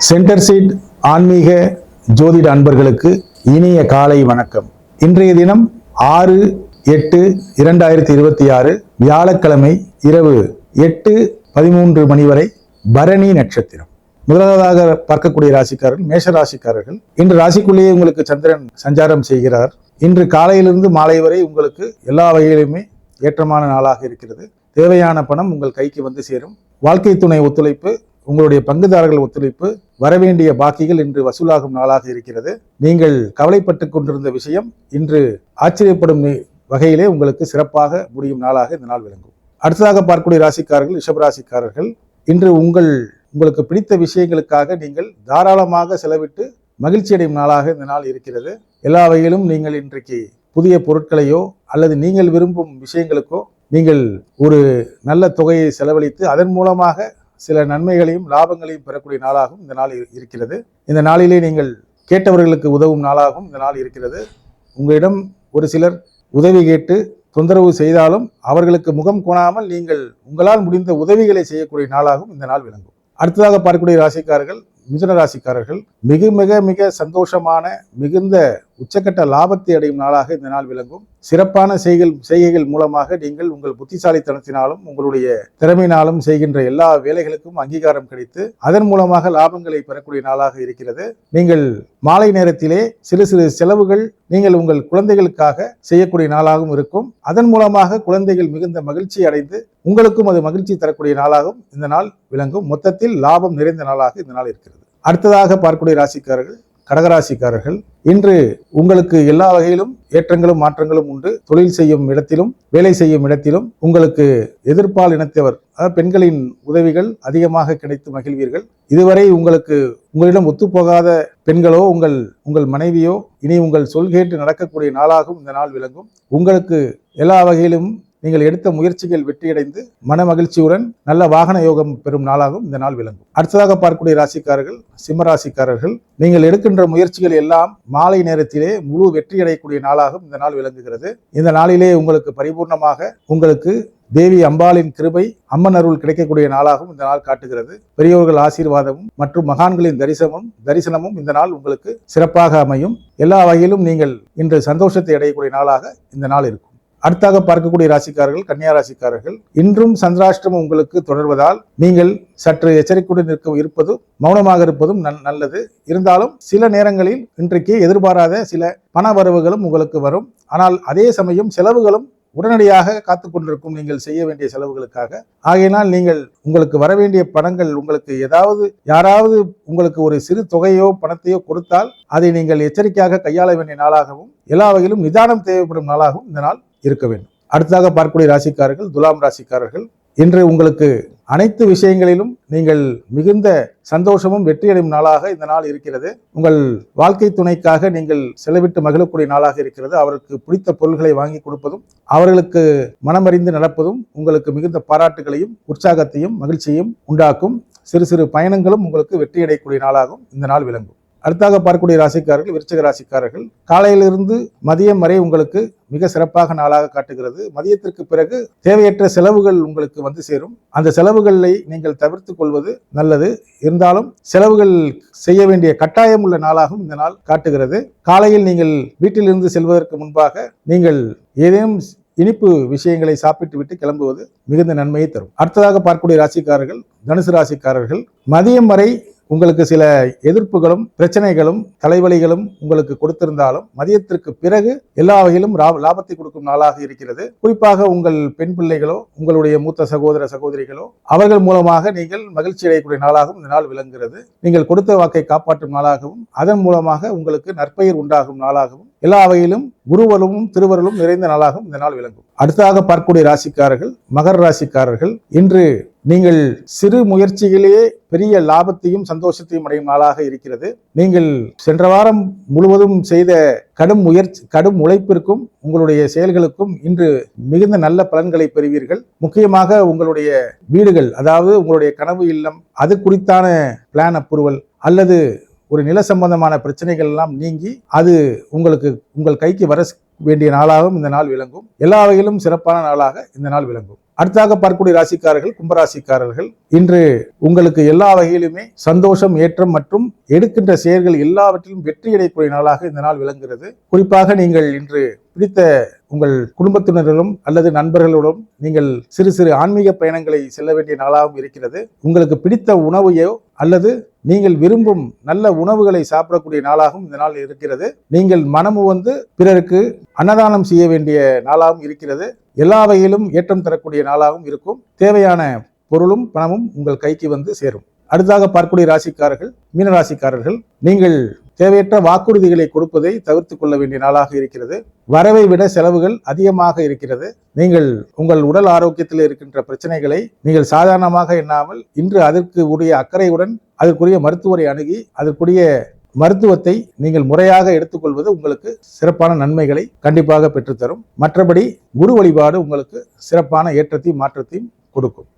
Centre seat ஆன்மீக ஜோதிட அன்பர்களுக்கு இனிய காலை வணக்கம். இன்றைய தினம் 6/8/2026 வியாழக்கிழமை இரவு 8:13 மணி வரை பரணி நட்சத்திரம். முதலாவதாக பார்க்கக்கூடிய ராசிக்காரர்கள் மேஷ ராசிக்காரர்கள். இன்று ராசிக்குள்ளேயே உங்களுக்கு சந்திரன் சஞ்சாரம் செய்கிறார். இன்று காலையிலிருந்து மாலை வரை உங்களுக்கு எல்லா வகையிலுமே ஏற்றமான நாளாக இருக்கிறது. தேவையான பணம் உங்கள் கைக்கு வந்து சேரும். வாழ்க்கை துணை ஒத்துழைப்பு, உங்களுடைய பங்குதாரர்கள் ஒத்துழைப்பு, வரவேண்டிய பாக்கிகள் இன்று வசூலாகும் நாளாக இருக்கிறது. நீங்கள் கவலைப்பட்டு கொண்டிருந்த விஷயம் இன்று ஆச்சரியப்படும் வகையிலே உங்களுக்கு சிறப்பாக முடியும் நாளாக இந்த நாள் விளங்கும். அடுத்ததாக பார்க்கக்கூடிய ராசிக்காரர்கள் ரிஷபராசிக்காரர்கள். இன்று உங்களுக்கு பிடித்த விஷயங்களுக்காக நீங்கள் தாராளமாக செலவிட்டு மகிழ்ச்சி அடையும் நாளாக இந்த நாள் இருக்கிறது. எல்லா வகையிலும் நீங்கள் இன்றைக்கு புதிய பொருட்களையோ அல்லது நீங்கள் விரும்பும் விஷயங்களுக்கோ நீங்கள் ஒரு நல்ல தொகையை செலவழித்து அதன் மூலமாக சில நன்மைகளையும் லாபங்களையும் பெறக்கூடிய நாளாகவும் இந்த நாள் இருக்கிறது. இந்த நாளிலே நீங்கள் கேட்டவர்களுக்கு உதவும் நாளாகவும் இந்த நாள் இருக்கிறது. உங்களிடம் ஒரு சிலர் உதவி கேட்டு தொந்தரவு செய்தாலும் அவர்களுக்கு முகம் கோணாமல் நீங்கள் உங்களால் முடிந்த உதவிகளை செய்யக்கூடிய நாளாகவும் இந்த நாள் விளங்கும். அடுத்ததாக பார்க்கக்கூடிய ராசிக்காரர்கள் மிதுன ராசிக்காரர்கள். மிக மிக மிக சந்தோஷமான மிகுந்த உச்சக்கட்ட லாபத்தை அடையும் நாளாக இந்த நாள் விளங்கும். சிறப்பான செய்கைகள் மூலமாக நீங்கள் உங்கள் புத்திசாலித்தனத்தினாலும் உங்களுடைய திறமையினாலும் செய்கின்ற எல்லா வேலைகளுக்கும் அங்கீகாரம் கிடைத்து அதன் மூலமாக லாபங்களை பெறக்கூடிய நாளாக இருக்கிறது. நீங்கள் மாலை நேரத்திலே சிறு சிறு செலவுகள் நீங்கள் உங்கள் குழந்தைகளுக்காக செய்யக்கூடிய நாளாகவும் இருக்கும். அதன் மூலமாக குழந்தைகள் மிகுந்த மகிழ்ச்சி அடைந்து உங்களுக்கும் அது மகிழ்ச்சி தரக்கூடிய நாளாகவும் இந்த நாள் விளங்கும். மொத்தத்தில் லாபம் நிறைந்த நாளாக இந்த நாள் இருக்கிறது. அடுத்ததாக பார்க்கக்கூடிய ராசிக்காரர்கள் கடகராசிக்காரர்கள். இன்று உங்களுக்கு எல்லா வகையிலும் ஏற்றங்களும் மாற்றங்களும் உண்டு. தொழில் செய்யும் இடத்திலும் வேலை செய்யும் இடத்திலும் உங்களுக்கு எதிர்ப்பால் இனத்தவர் பெண்களின் உதவிகள் அதிகமாக கிடைத்து மகிழ்வீர்கள். இதுவரை உங்களிடம் ஒத்துப்போகாத பெண்களோ உங்கள் மனைவியோ இனி உங்கள் சொல் கேட்டு நடக்கக்கூடிய நாளாகவும் இந்த நாள் விளங்கும். உங்களுக்கு எல்லா வகையிலும் நீங்கள் எடுத்த முயற்சிகள் வெற்றியடைந்து மன மகிழ்ச்சியுடன் நல்ல வாகன யோகம் பெறும் நாளாகவும் இந்த நாள் விளங்கும். அடுத்ததாக பார்க்கக்கூடிய ராசிக்காரர்கள் சிம்ம ராசிக்காரர்கள். நீங்கள் எடுக்கின்ற முயற்சிகள் எல்லாம் மாலை நேரத்திலே முழு வெற்றியடையக்கூடிய நாளாகவும் இந்த நாள் விளங்குகிறது. இந்த நாளிலே உங்களுக்கு பரிபூர்ணமாக உங்களுக்கு தேவி அம்பாளின் கிருபை, அம்மன் அருள் கிடைக்கக்கூடிய நாளாகவும் இந்த நாள் காட்டுகிறது. பெரியோர்கள் ஆசீர்வாதமும் மற்றும் மகான்களின் தரிசனமும் இந்த நாள் உங்களுக்கு சிறப்பாக அமையும். எல்லா வகையிலும் நீங்கள் இன்று சந்தோஷத்தை அடையக்கூடிய நாளாக இந்த நாள் இருக்கும். அடுத்தாக பார்க்கக்கூடிய ராசிக்காரர்கள் கன்னியா ராசிக்காரர்கள். இன்றும் சந்திராஷ்டமம் உங்களுக்கு தொடர்வதால் நீங்கள் சற்று எச்சரிக்கையுடன் இருப்பதும் மௌனமாக இருப்பதும் நல்லது. இருந்தாலும் சில நேரங்களில் இன்றைக்கு எதிர்பாராத சில பண வரவுகளும் உங்களுக்கு வரும். ஆனால் அதே சமயம் செலவுகளும் உடனடியாக காத்து கொண்டிருக்கும் நீங்கள் செய்ய வேண்டிய செலவுகளுக்காக. ஆகையினால் நீங்கள் உங்களுக்கு வரவேண்டிய பணங்கள் உங்களுக்கு யாராவது உங்களுக்கு ஒரு சிறு தொகையோ பணத்தையோ கொடுத்தால் அதை நீங்கள் எச்சரிக்கையாக கையாள வேண்டிய நாளாகவும் எல்லா வகையிலும் நிதானம் தேவைப்படும் நாளாகவும் இந்த நாள் இருக்க வேண்டும். அடுத்ததாக பார்க்கக்கூடிய ராசிக்காரர்கள் துலாம் ராசிக்காரர்கள். இன்று உங்களுக்கு அனைத்து விஷயங்களிலும் நீங்கள் மிகுந்த சந்தோஷமும் வெற்றியடையும் நாளாக இந்த நாள் இருக்கிறது. உங்கள் வாழ்க்கை துணைக்காக நீங்கள் செலவிட்டு மகிழக்கூடிய நாளாக இருக்கிறது. அவருக்கு பிடித்த பொருள்களை வாங்கி கொடுப்பதும் அவர்களுக்கு மனமறிந்து நடப்பதும் உங்களுக்கு மிகுந்த பாராட்டுகளையும் உற்சாகத்தையும் மகிழ்ச்சியையும் உண்டாக்கும். சிறு சிறு பயணங்களும் உங்களுக்கு வெற்றியடையக்கூடிய நாளாகவும் இந்த நாள் விளங்கும். அடுத்தாக பார்க்கக்கூடிய ராசிக்காரர்கள் விருச்சிக ராசிக்காரர்கள். காலையிலிருந்து மதியம் வரை உங்களுக்கு மிக சிறப்பாக நாளாக காட்டுகிறது. மதியத்திற்கு பிறகு தேவையற்ற செலவுகள் உங்களுக்கு வந்து சேரும். அந்த செலவுகளை நீங்கள் தவிர்த்து கொள்வது நல்லது. இருந்தாலும் செலவுகள் செய்ய வேண்டிய கட்டாயம் உள்ள நாளாகவும் இந்த நாள் காட்டுகிறது. காலையில் நீங்கள் வீட்டிலிருந்து செல்வதற்கு முன்பாக நீங்கள் ஏதேனும் இனிப்பு விஷயங்களை சாப்பிட்டு விட்டு கிளம்புவது மிகுந்த நன்மையை தரும். அடுத்ததாக பார்க்கக்கூடிய ராசிக்காரர்கள் தனுசு ராசிக்காரர்கள். மதியம் வரை உங்களுக்கு சில எதிர்ப்புகளும் பிரச்சனைகளும் தலைவலிகளும் உங்களுக்கு கொடுத்திருந்தாலும் மதியத்திற்கு பிறகு எல்லா வகையிலும் லாபத்தை கொடுக்கும் நாளாக இருக்கிறது. குறிப்பாக உங்கள் பெண் பிள்ளைகளோ உங்களுடைய மூத்த சகோதர சகோதரிகளோ அவர்கள் மூலமாக நீங்கள் மகிழ்ச்சி அடையக்கூடிய நாளாகவும் இந்த நாள் விளங்குகிறது. நீங்கள் கொடுத்த வாக்கை காப்பாற்றும் நாளாகவும் அதன் மூலமாக உங்களுக்கு நற்பெயர் உண்டாகும் நாளாகவும் எல்லா வகையிலும் குருவருளும் திருவருளும் நிறைந்த நாளாகவும் இந்த நாள் விளங்கும். அடுத்ததாக பார்க்கக்கூடிய ராசிக்காரர்கள் மகர ராசிக்காரர்கள். இன்று நீங்கள் சிறு முயற்சிகளிலேயே பெரிய லாபத்தையும் சந்தோஷத்தையும் அடையும் நாளாக இருக்கிறது. நீங்கள் சென்ற வாரம் முழுவதும் செய்த கடும் உழைப்பிற்கும் உங்களுடைய செயல்களுக்கும் இன்று மிகுந்த நல்ல பலன்களை பெறுவீர்கள். முக்கியமாக உங்களுடைய வீடுகள், அதாவது உங்களுடைய கனவு இல்லம், அது குறித்தான பிளான் அப்ரூவல் அல்லது ஒரு நில சம்பந்தமான பிரச்சனைகள் எல்லாம் நீங்கி அது உங்கள் கைக்கு வேண்டிய நாளாகவும் இந்த நாள் விளங்கும். எல்லா வகையிலும் சிறப்பான நாளாக இந்த நாள் விளங்கும். அடுத்தாக பார்க்கக்கூடிய ராசிக்காரர்கள் கும்பராசிக்காரர்கள், இன்று உங்களுக்கு எல்லா வகையிலுமே சந்தோஷம், ஏற்றம் மற்றும் எடுக்கின்ற செயல்கள் எல்லாவற்றிலும் வெற்றி அடையக்கூடிய நாளாக இந்த நாள் விளங்குகிறது. குறிப்பாக நீங்கள் இன்று பிடித்த உங்கள் குடும்பத்தினரிடம் அல்லது நண்பர்களுடன் நீங்கள் சிறு சிறு ஆன்மீக பயணங்களை செல்ல வேண்டிய நாளாகவும் இருக்கிறது. உங்களுக்கு பிடித்த உணவையோ அல்லது நீங்கள் விரும்பும் நல்ல உணவுகளை சாப்பிடக்கூடிய நாளாகவும் இந்த நாள் இருக்கிறது. நீங்கள் மனமு பிறருக்கு அன்னதானம் செய்ய வேண்டிய நாளாகவும் இருக்கிறது. எல்லா வகையிலும் ஏற்றம் தரக்கூடிய நாளாகவும் இருக்கும். தேவையான பொருளும் பணமும் உங்கள் கைக்கு சேரும். அடுத்தாக பார்க்கக்கூடிய ராசிக்காரர்கள் மீனராசிக்காரர்கள், நீங்கள் தேவையற்ற வாக்குறுதிகளை கொடுப்பதை தவிர்த்து கொள்ள வேண்டிய நாளாக இருக்கிறது. வரவை விட செலவுகள் அதிகமாக இருக்கிறது. நீங்கள் உங்கள் உடல் ஆரோக்கியத்தில் இருக்கின்ற பிரச்சனைகளை நீங்கள் சாதாரணமாக எண்ணாமல் இன்று அதற்கு உரிய அக்கறையுடன் அதற்குரிய மருத்துவரை அணுகி அதற்குரிய மருத்துவத்தை நீங்கள் முறையாக எடுத்துக்கொள்வது உங்களுக்கு சிறப்பான நன்மைகளை கண்டிப்பாக பெற்றுத்தரும். மற்றபடி குரு வழிபாடு உங்களுக்கு சிறப்பான ஏற்றத்தையும் மாற்றத்தையும் கொடுக்கும்.